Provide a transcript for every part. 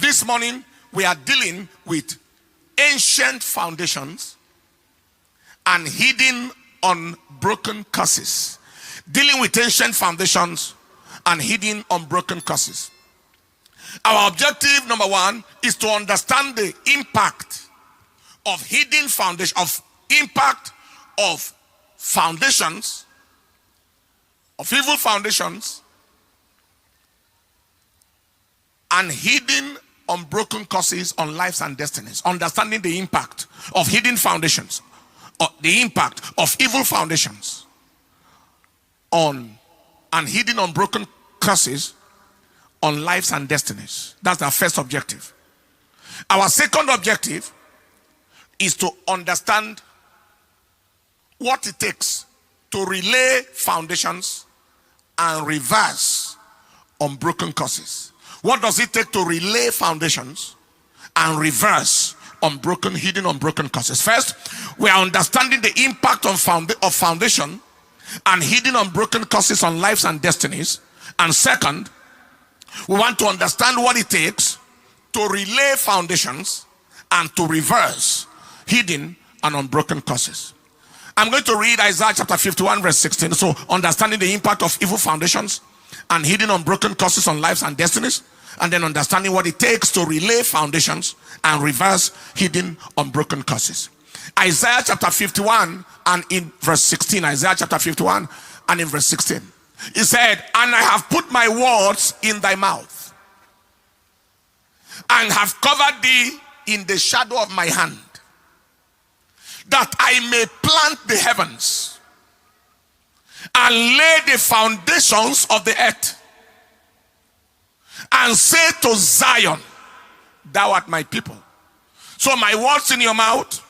This morning, we are dealing with ancient foundations and hidden unbroken curses. Dealing with ancient foundations and hidden unbroken curses. Our objective, number one, is to understand the impact of hidden foundation, of impact of foundations, of evil foundations, and hidden unbroken curses on lives and destinies. Understanding the impact of hidden foundations, the impact of evil foundations on and hidden unbroken curses on lives and destinies. That's our first objective. Our second objective is to understand what it takes to relay foundations and reverse unbroken curses. What does it take to relay foundations and reverse hidden unbroken curses? First, we are understanding the impact of foundation and hidden unbroken curses on lives and destinies. And second, we want to understand what it takes to relay foundations and to reverse hidden and unbroken curses. I'm going to read Isaiah chapter 51 verse 16. So understanding the impact of evil foundations and hidden unbroken curses on lives and destinies, and then understanding what it takes to relay foundations and reverse hidden unbroken curses. Isaiah chapter 51 and in verse 16. Isaiah chapter 51 and in verse 16. He said, "And I have put my words in thy mouth, and have covered thee in the shadow of my hand, that I may plant the heavens and lay the foundations of the earth, and say to Zion, thou art my people." So my words in your mouth,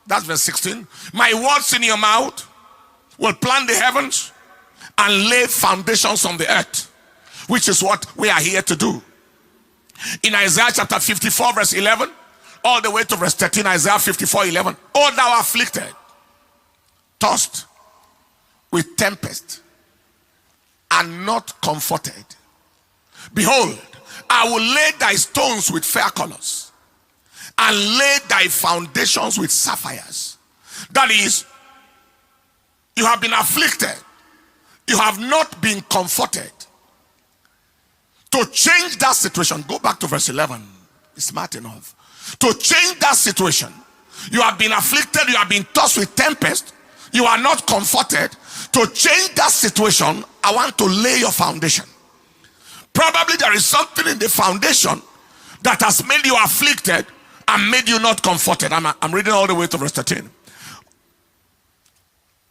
that's verse 16. My words in your mouth will plant the heavens and lay foundations on the earth, which is what we are here to do. In Isaiah chapter 54 verse 11 all the way to verse 13, Isaiah 54:11. "O thou afflicted, tossed with tempest, and not comforted, behold, I will lay thy stones with fair colors, and lay thy foundations with sapphires." That is, you have been afflicted, you have not been comforted. To change that situation, go back to verse 11. It's smart enough. To change that situation, you have been afflicted, you have been tossed with tempest, you are not comforted. To change that situation, I want to lay your foundation. Probably there is something in the foundation that has made you afflicted and made you not comforted. I'm reading all the way to verse 13.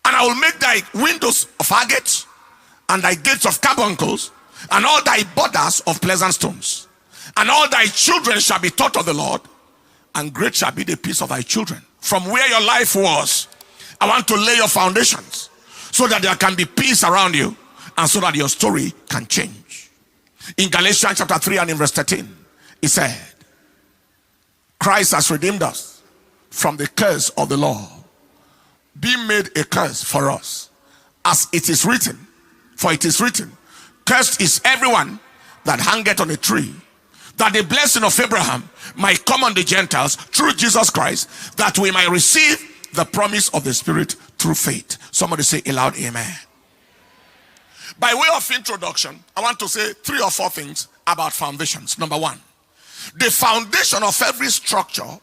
"And I will make thy windows of agates, and thy gates of carbuncles, and all thy borders of pleasant stones. And all thy children shall be taught of the Lord, and great shall be the peace of thy children." From where your life was, I want to lay your foundations so that there can be peace around you, and so that your story can change. In Galatians chapter 3 and in verse 13, he said, "Christ has redeemed us from the curse of the law, being made a curse for us, as it is written, for it is written, cursed is everyone that hangeth on a tree, that the blessing of Abraham might come on the Gentiles through Jesus Christ, that we might receive the promise of the Spirit through faith." Somebody say aloud, amen. By way of introduction, I want to say 3 or 4 things about foundations. Number one, the foundation of every structure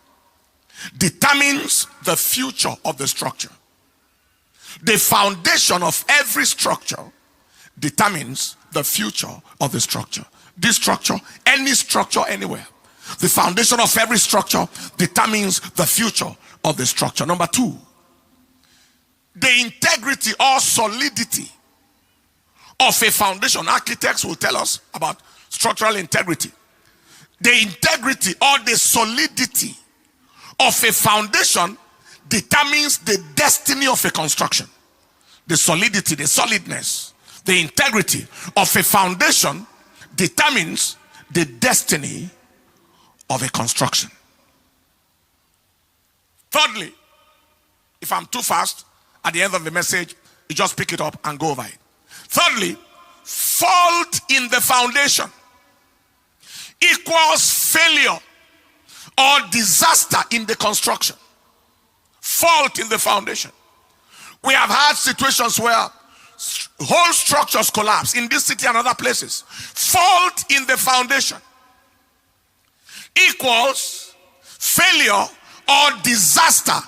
determines the future of the structure. The foundation of every structure determines the future of the structure. This structure, any structure anywhere, the foundation of every structure determines the future of the structure. Number two, the integrity or solidity of a foundation. Architects will tell us about structural integrity. The integrity or the solidity of a foundation determines the destiny of a construction. The solidity, the solidness, the integrity of a foundation determines the destiny of a construction. Thirdly, if I'm too fast, at the end of the message, you just pick it up and go over it. Thirdly, fault in the foundation equals failure or disaster in the construction. Fault in the foundation. We have had situations where whole structures collapse in this city and other places. Fault in the foundation equals failure or disaster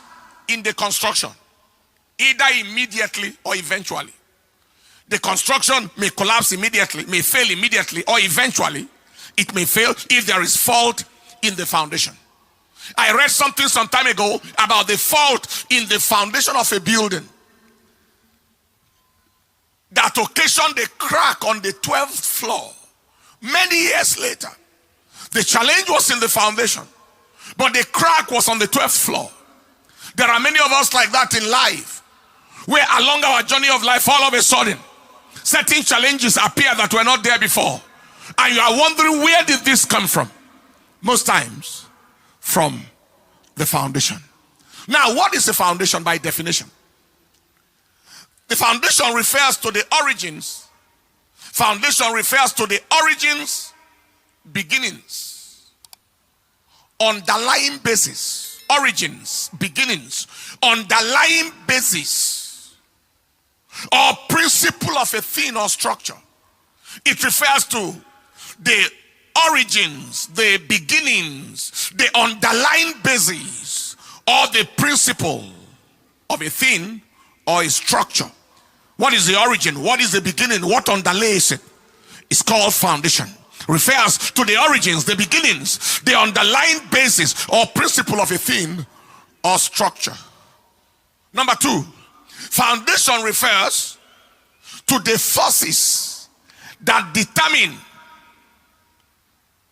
in the construction, either immediately or eventually. The construction may collapse immediately, may fail immediately, or eventually it may fail if there is fault in the foundation. I read something some time ago about the fault in the foundation of a building that occasioned a crack on the 12th floor. Many years later, the challenge was in the foundation, but the crack was on the 12th floor. There are many of us like that in life, where along our journey of life, all of a sudden, certain challenges appear that were not there before. And you are wondering, where did this come from? Most times, from the foundation. Now, what is the foundation by definition? The foundation refers to the origins. Foundation refers to the origins, beginnings, underlying basis. Origins, beginnings, underlying basis, or principle of a thing or structure. It refers to the origins, the beginnings, the underlying basis, or the principle of a thing or a structure. What is the origin? What is the beginning? What underlays it? It's called foundation. Refers to the origins, the beginnings, the underlying basis or principle of a thing or structure. Number two, foundation refers to the forces that determine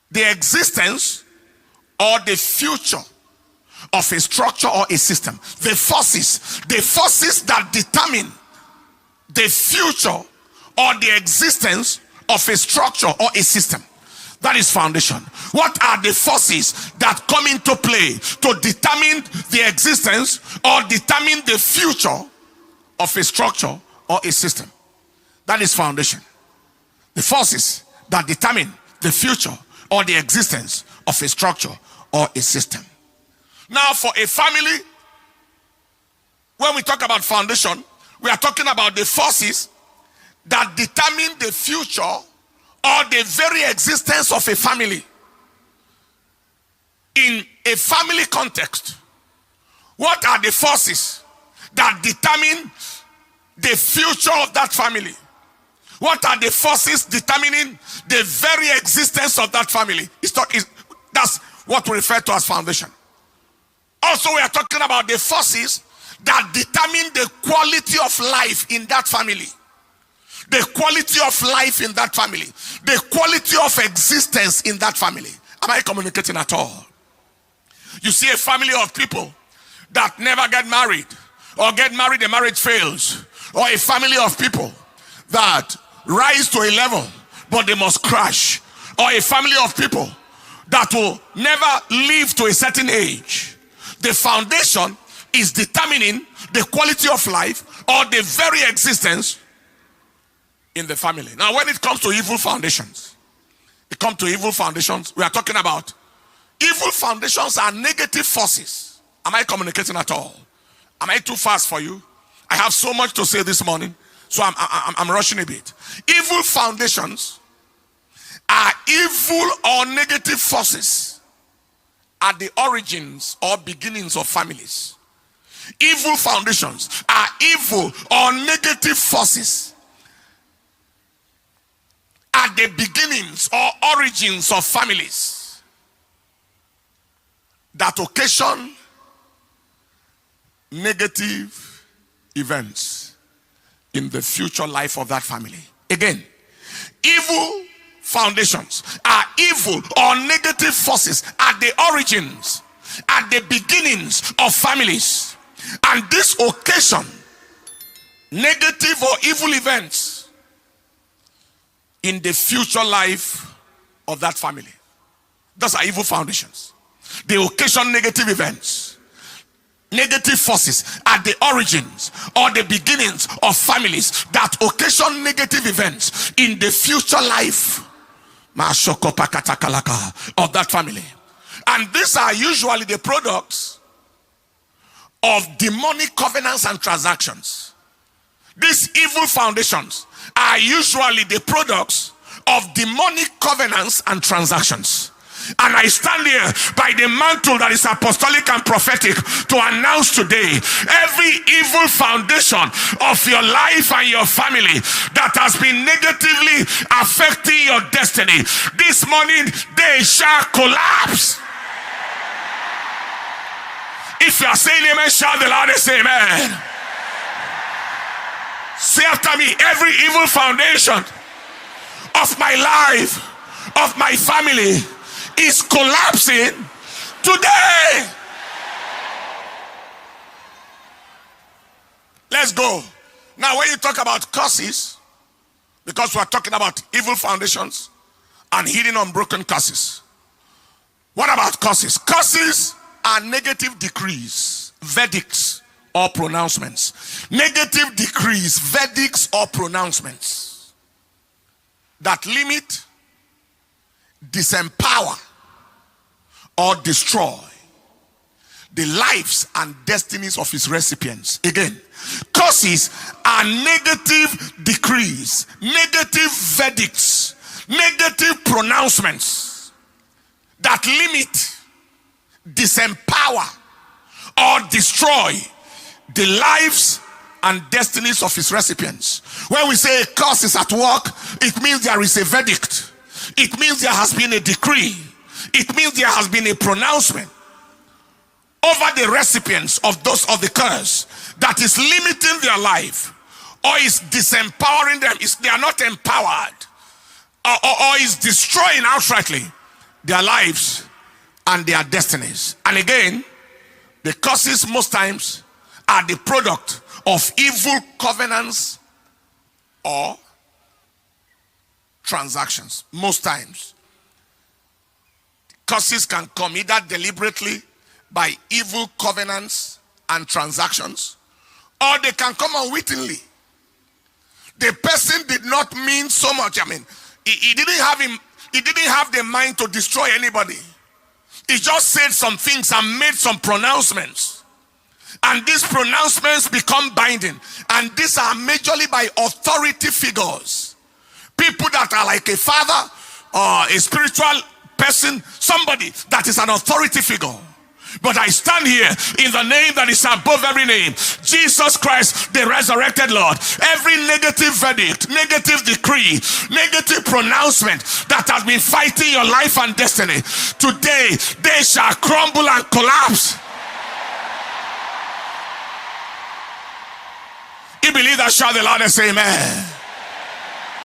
the existence or the future of a structure or a system. The forces that determine the future or the existence of a structure or a system. That is foundation. What are the forces that come into play to determine the existence or determine the future of a structure or a system? That is foundation. The forces that determine the future or the existence of a structure or a system. Now, for a family, when we talk about foundation, we are talking about the forces that determine the future or the very existence of a family. In a family context, what are the forces that determine the future of that family? What are the forces determining the very existence of that family? That's what we refer to as foundation. Also, we are talking about the forces that determine the quality of life in that family. The quality of life in that family. The quality of existence in that family. Am I communicating at all? You see a family of people that never get married, or get married, the marriage fails. Or a family of people that rise to a level, but they must crash. Or a family of people that will never live to a certain age. The foundation is determining the quality of life or the very existence in the family. Now, when it comes to evil foundations, we are talking about evil foundations are negative forces. Am I communicating at all? Am I too fast for you? I have so much to say this morning, so I'm rushing a bit. Evil foundations are evil or negative forces at the origins or beginnings of families. Evil foundations are evil or negative forces at the beginnings or origins of families that occasion negative events in the future life of that family. Again, evil foundations are evil or negative forces at the origins, at the beginnings of families, and this occasion negative or evil events in the future life of that family. Those are evil foundations. They occasion negative events, negative forces at the origins or the beginnings of families that occasion negative events in the future life of that family. And these are usually the products of demonic covenants and transactions. These evil foundations are usually the products of demonic covenants and transactions. And I stand here by the mantle that is apostolic and prophetic to announce today, every evil foundation of your life and your family that has been negatively affecting your destiny, this morning they shall collapse. If you are saying amen, shout the loudest amen. Say after me, every evil foundation of my life, of my family, is collapsing today. Let's go. Now, when you talk about curses, because we're talking about evil foundations and hidden unbroken curses, what about curses? Curses are negative decrees, verdicts, or pronouncements. Negative decrees, verdicts, or pronouncements that limit, disempower, or destroy the lives and destinies of his recipients. Again, curses are negative decrees, negative verdicts, negative pronouncements that limit, disempower, or destroy the lives and destinies of his recipients. When we say a curse is at work, it means there is a verdict. It means there has been a decree. It means there has been a pronouncement over the recipients of those of the curse that is limiting their life, or is disempowering them. They are not empowered, or is destroying outrightly their lives and their destinies. And again, the curses most times are the product of evil covenants or transactions. Most times, curses can come either deliberately by evil covenants and transactions, or they can come unwittingly. The person did not mean so much. I mean, he didn't have the mind to destroy anybody. He just said some things and made some pronouncements, and these pronouncements become binding. And these are majorly by authority figures, people that are like a father or a spiritual person, somebody that is an authority figure. But I stand here in the name that is above every name, Jesus Christ, the resurrected Lord. Every negative verdict, negative decree, negative pronouncement that has been fighting your life and destiny, today they shall crumble and collapse. You believe that? Shout the loudest amen.